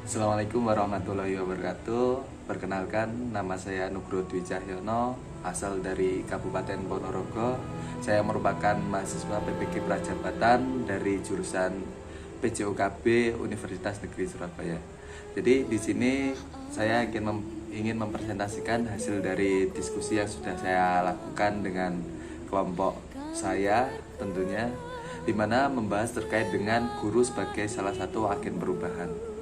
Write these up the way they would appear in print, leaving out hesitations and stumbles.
Assalamualaikum warahmatullahi wabarakatuh. Perkenalkan, nama saya Nugroho Dwi Cahyono, asal dari Kabupaten Ponorogo. Saya merupakan mahasiswa PPG Prajabatan dari jurusan PJOKB Universitas Negeri Surabaya. Jadi di sini saya ingin mempresentasikan hasil dari diskusi yang sudah saya lakukan dengan kelompok saya tentunya, di mana membahas terkait dengan guru sebagai salah satu agen perubahan.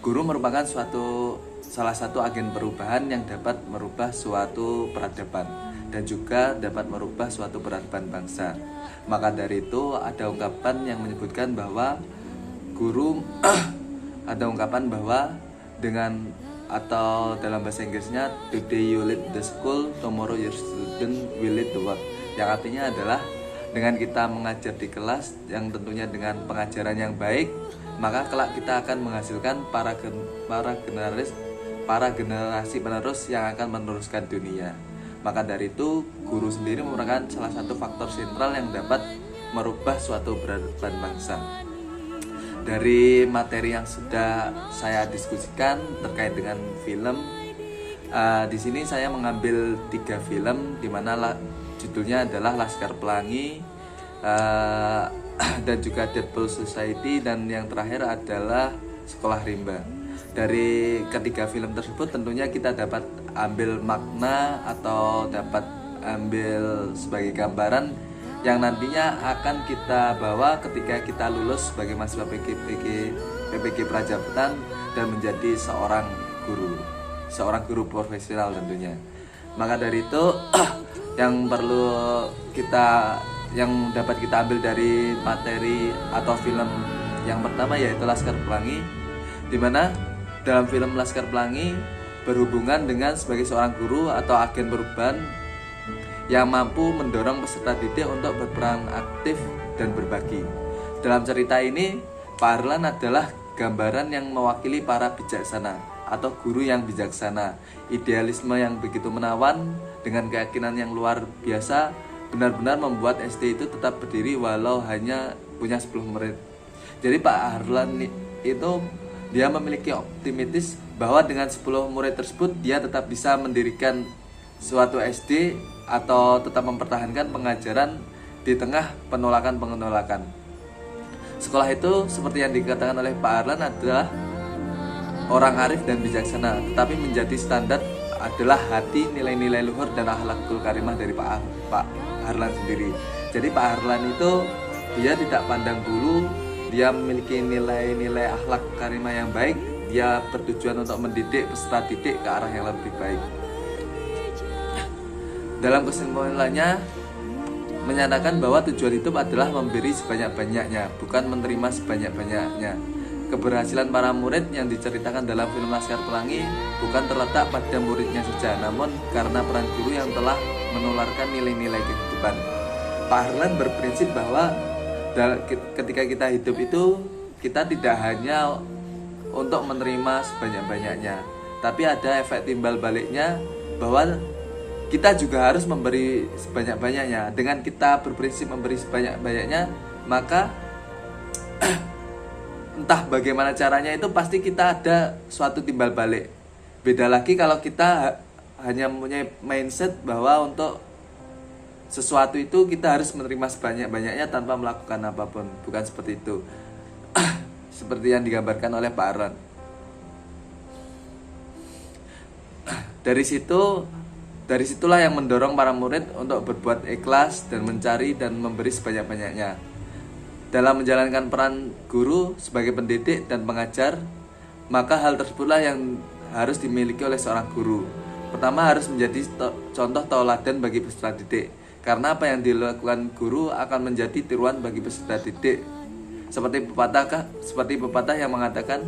Guru merupakan salah satu agen perubahan yang dapat merubah suatu peradaban dan juga dapat merubah suatu peradaban bangsa. Maka dari itu ada ungkapan yang menyebutkan bahwa guru ada ungkapan bahwa dengan atau dalam bahasa Inggrisnya today you lead the school, tomorrow your student will lead the world. Yang artinya adalah dengan kita mengajar di kelas yang tentunya dengan pengajaran yang baik, maka kelak kita akan menghasilkan para generasi penerus yang akan meneruskan dunia. Maka dari itu guru sendiri merupakan salah satu faktor sentral yang dapat merubah suatu peradaban bangsa. Dari materi yang sudah saya diskusikan terkait dengan film, di sini saya mengambil 3 film, di mana judulnya adalah Laskar Pelangi, dan juga Deadpool Society, dan yang terakhir adalah Sekolah Rimba. Dari ketiga film tersebut tentunya kita dapat ambil makna atau dapat ambil sebagai gambaran yang nantinya akan kita bawa ketika kita lulus sebagai mahasiswa PPG Prajabatan dan menjadi seorang guru profesional tentunya. Maka dari itu yang dapat kita ambil dari materi atau film yang pertama yaitu Laskar Pelangi, di mana dalam film Laskar Pelangi berhubungan dengan sebagai seorang guru atau agen perubahan yang mampu mendorong peserta didik untuk berperan aktif dan berbagi. Dalam cerita ini, Pak Harlan adalah gambaran yang mewakili para bijaksana atau guru yang bijaksana. Idealisme yang begitu menawan dengan keyakinan yang luar biasa benar-benar membuat SD itu tetap berdiri walau hanya punya 10 murid. Jadi Pak Harlan itu dia memiliki optimistis bahwa dengan 10 murid tersebut dia tetap bisa mendirikan suatu SD atau tetap mempertahankan pengajaran di tengah penolakan. Sekolah itu seperti yang dikatakan oleh Pak Harlan adalah orang arif dan bijaksana, tetapi menjadi standar adalah hati, nilai-nilai luhur dan akhlakul karimah dari Pak Harlan sendiri. Jadi Pak Harlan itu dia tidak pandang bulu, dia memiliki nilai-nilai akhlak karimah yang baik, dia bertujuan untuk mendidik peserta didik ke arah yang lebih baik. Dalam kesimpulannya menyatakan bahwa tujuan hidup adalah memberi sebanyak-banyaknya, bukan menerima sebanyak-banyaknya. Keberhasilan para murid yang diceritakan dalam film Laskar Pelangi bukan terletak pada muridnya saja, namun karena peran guru yang telah menularkan nilai-nilai kehidupan. Pak Harlan berprinsip bahwa ketika kita hidup itu kita tidak hanya untuk menerima sebanyak-banyaknya, tapi ada efek timbal baliknya bahwa kita juga harus memberi sebanyak-banyaknya. Dengan kita berprinsip memberi sebanyak-banyaknya, maka entah bagaimana caranya itu pasti kita ada suatu timbal balik. Beda lagi kalau kita hanya mempunyai mindset bahwa untuk sesuatu itu kita harus menerima sebanyak-banyaknya tanpa melakukan apapun. Bukan seperti itu. Seperti yang digambarkan oleh Pak Harlan. Dari situlah yang mendorong para murid untuk berbuat ikhlas dan mencari dan memberi sebanyak-banyaknya. Dalam menjalankan peran guru sebagai pendidik dan pengajar, maka hal tersebutlah yang harus dimiliki oleh seorang guru. Pertama, harus menjadi contoh tauladan bagi peserta didik, karena apa yang dilakukan guru akan menjadi tiruan bagi peserta didik. Seperti pepatah yang mengatakan,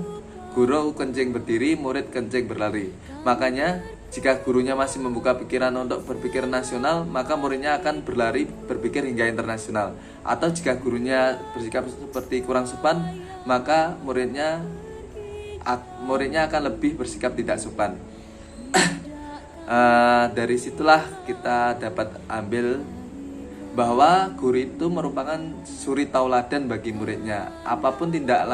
guru kencing berdiri, murid kencing berlari. Makanya jika gurunya masih membuka pikiran untuk berpikir nasional, maka muridnya akan berlari berpikir hingga internasional. Atau jika gurunya bersikap seperti kurang sopan, maka muridnya akan lebih bersikap tidak sopan. Dari situlah kita dapat ambil bahwa guru itu merupakan suri tauladan bagi muridnya. Apapun tindak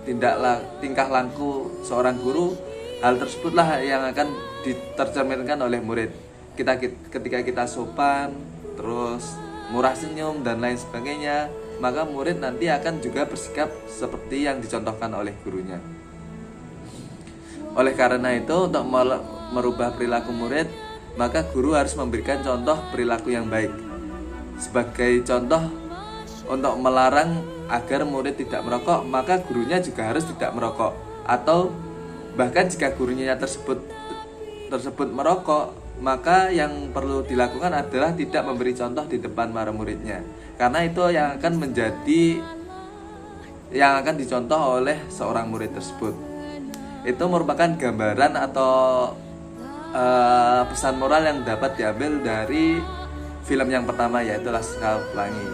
tingkah laku seorang guru, hal tersebutlah yang akan ditercerminkan oleh murid. Ketika kita sopan, terus murah senyum dan lain sebagainya, maka murid nanti akan juga bersikap seperti yang dicontohkan oleh gurunya. Oleh karena itu, untuk merubah perilaku murid, maka guru harus memberikan contoh perilaku yang baik. Sebagai contoh, untuk melarang agar murid tidak merokok, maka gurunya juga harus tidak merokok. Atau bahkan jika gurunya tersebut merokok, maka yang perlu dilakukan adalah tidak memberi contoh di depan para muridnya. Karena itu yang akan dicontoh oleh seorang murid tersebut. Itu merupakan gambaran atau pesan moral yang dapat diambil dari film yang pertama, yaitu Laskar Pelangi.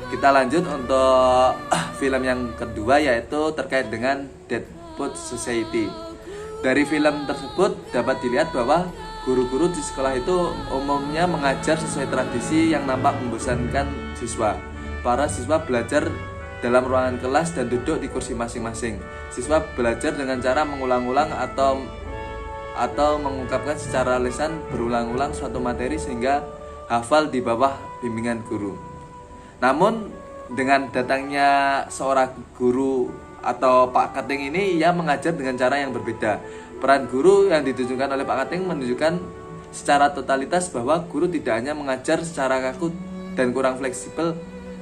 Kita lanjut untuk film yang kedua, yaitu terkait dengan Dead Poets Society. Dari film tersebut dapat dilihat bahwa guru-guru di sekolah itu umumnya mengajar sesuai tradisi yang nampak membosankan siswa. Para siswa belajar dalam ruangan kelas dan duduk di kursi masing-masing. Siswa belajar dengan cara mengulang-ulang atau mengungkapkan secara lisan berulang-ulang suatu materi sehingga hafal di bawah bimbingan guru. Namun dengan datangnya seorang guru atau Pak Kating ini, ia mengajar dengan cara yang berbeda. Peran guru yang ditunjukkan oleh Pak Kating menunjukkan secara totalitas bahwa guru tidak hanya mengajar secara kaku dan kurang fleksibel,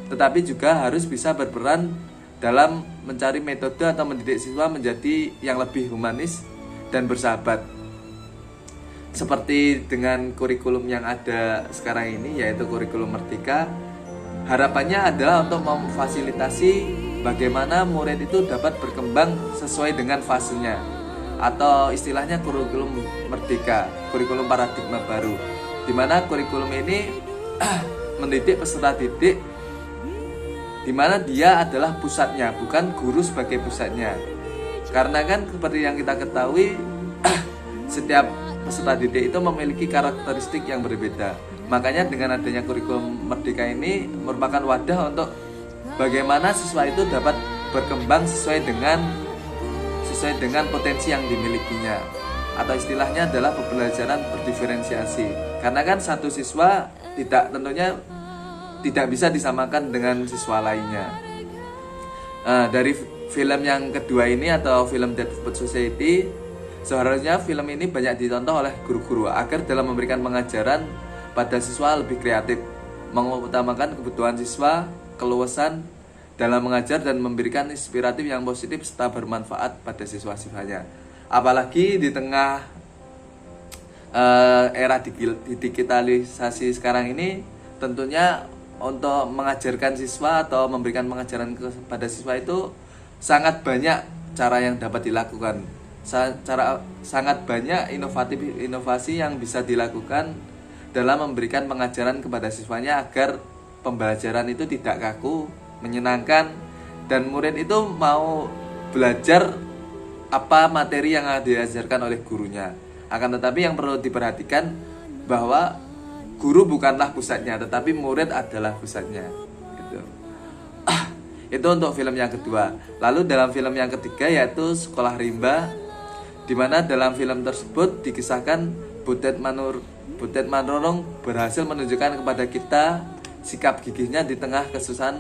tetapi juga harus bisa berperan dalam mencari metode atau mendidik siswa menjadi yang lebih humanis dan bersahabat. Seperti dengan kurikulum yang ada sekarang ini, yaitu kurikulum Merdeka, harapannya adalah untuk memfasilitasi bagaimana murid itu dapat berkembang sesuai dengan fasenya, atau istilahnya kurikulum Merdeka, kurikulum paradigma baru, di mana kurikulum ini mendidik peserta didik, di mana dia adalah pusatnya, bukan guru sebagai pusatnya. Karena kan seperti yang kita ketahui, setiap peserta didik itu memiliki karakteristik yang berbeda. Makanya dengan adanya kurikulum Merdeka ini merupakan wadah untuk bagaimana siswa itu dapat berkembang sesuai dengan potensi yang dimilikinya, atau istilahnya adalah pembelajaran berdiferensiasi. Karena kan satu siswa tidak bisa disamakan dengan siswa lainnya. Dari film yang kedua ini atau film Dead Poets Society, seharusnya film ini banyak ditonton oleh guru-guru agar dalam memberikan pengajaran pada siswa lebih kreatif, mengutamakan kebutuhan siswa, keluasan dalam mengajar dan memberikan inspiratif yang positif serta bermanfaat pada siswa-siswanya. Apalagi di tengah era digitalisasi sekarang ini, tentunya untuk mengajarkan siswa atau memberikan pengajaran kepada siswa itu sangat banyak cara yang dapat dilakukan. Sangat banyak inovasi yang bisa dilakukan dalam memberikan pengajaran kepada siswanya agar pembelajaran itu tidak kaku, menyenangkan, dan murid itu mau belajar apa materi yang diajarkan oleh gurunya. Akan tetapi yang perlu diperhatikan bahwa guru bukanlah pusatnya, tetapi murid adalah pusatnya. Gitu. Itu untuk film yang kedua. Lalu dalam film yang ketiga, yaitu Sekolah Rimba, di mana dalam film tersebut dikisahkan Butet Manurung berhasil menunjukkan kepada kita sikap gigihnya di tengah kesusahan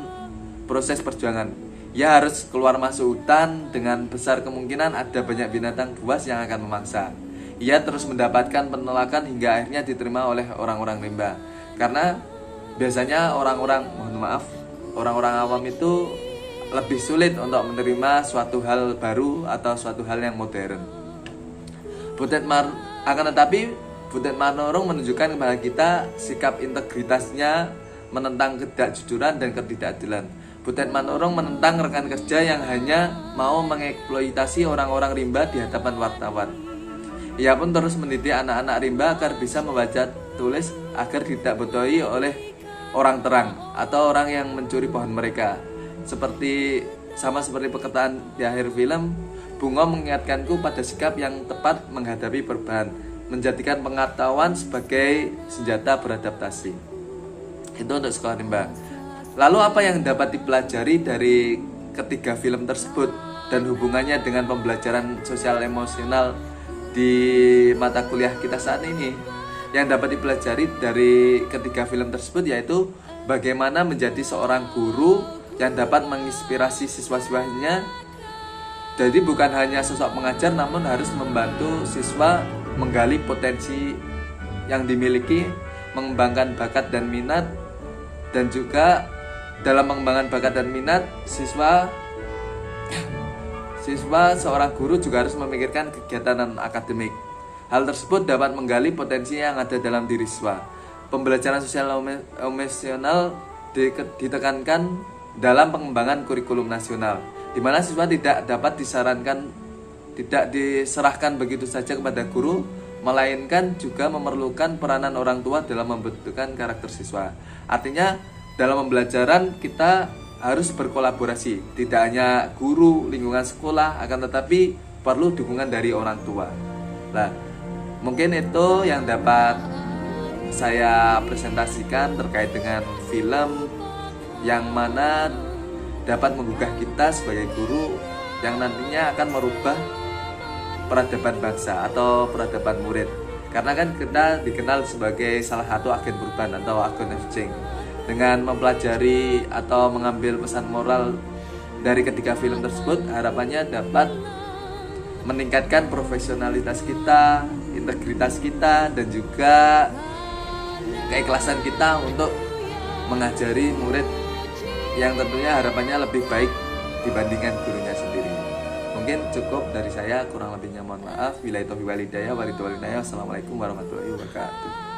proses perjuangan. Ia harus keluar masuk hutan, dengan besar kemungkinan ada banyak binatang buas yang akan memangsa. Ia terus mendapatkan penolakan hingga akhirnya diterima oleh orang-orang rimba. Karena biasanya orang-orang awam itu lebih sulit untuk menerima suatu hal baru atau suatu hal yang modern. Akan tetapi Butet Manurung menunjukkan kepada kita sikap integritasnya menentang ketidakjujuran dan ketidakadilan. Butet Manurung menentang rekan kerja yang hanya mau mengeksploitasi orang-orang rimba di hadapan wartawan. Ia pun terus mendidik anak-anak rimba agar bisa membaca tulis agar tidak bodohi oleh orang terang atau orang yang mencuri pohon mereka. Sama seperti perkataan di akhir film, Bungo mengingatkanku pada sikap yang tepat menghadapi perubahan, menjadikan pengetahuan sebagai senjata beradaptasi. Itu untuk Sekolah Rimba. Lalu apa yang dapat dipelajari dari ketiga film tersebut? dan hubungannya dengan pembelajaran sosial emosional di mata kuliah kita saat ini. Yang dapat dipelajari dari ketiga film tersebut yaitu bagaimana menjadi seorang guru yang dapat menginspirasi siswa-siswanya. Jadi bukan hanya sosok pengajar, namun harus membantu siswa menggali potensi yang dimiliki, mengembangkan bakat dan minat, dan juga dalam mengembangkan bakat dan minat siswa seorang guru juga harus memikirkan kegiatan non-akademik. Hal tersebut dapat menggali potensi yang ada dalam diri siswa. Pembelajaran sosial emosional ditekankan dalam pengembangan kurikulum nasional, di mana siswa tidak diserahkan begitu saja kepada guru, melainkan juga memerlukan peranan orang tua dalam membentukkan karakter siswa. Artinya dalam pembelajaran kita harus berkolaborasi, tidak hanya guru, lingkungan sekolah, akan tetapi perlu dukungan dari orang tua. Nah, mungkin itu yang dapat saya presentasikan terkait dengan film yang mana dapat menggugah kita sebagai guru yang nantinya akan merubah peradaban bangsa atau peradaban murid. Karena kan kita dikenal sebagai salah satu agen perubahan atau agen of change. Dengan mempelajari atau mengambil pesan moral dari ketiga film tersebut, harapannya dapat meningkatkan profesionalitas kita, integritas kita, dan juga keikhlasan kita untuk mengajari murid yang tentunya harapannya lebih baik dibandingkan gurunya sendiri. Mungkin cukup dari saya, kurang lebihnya mohon maaf. Wassalamualaikum warahmatullahi wabarakatuh.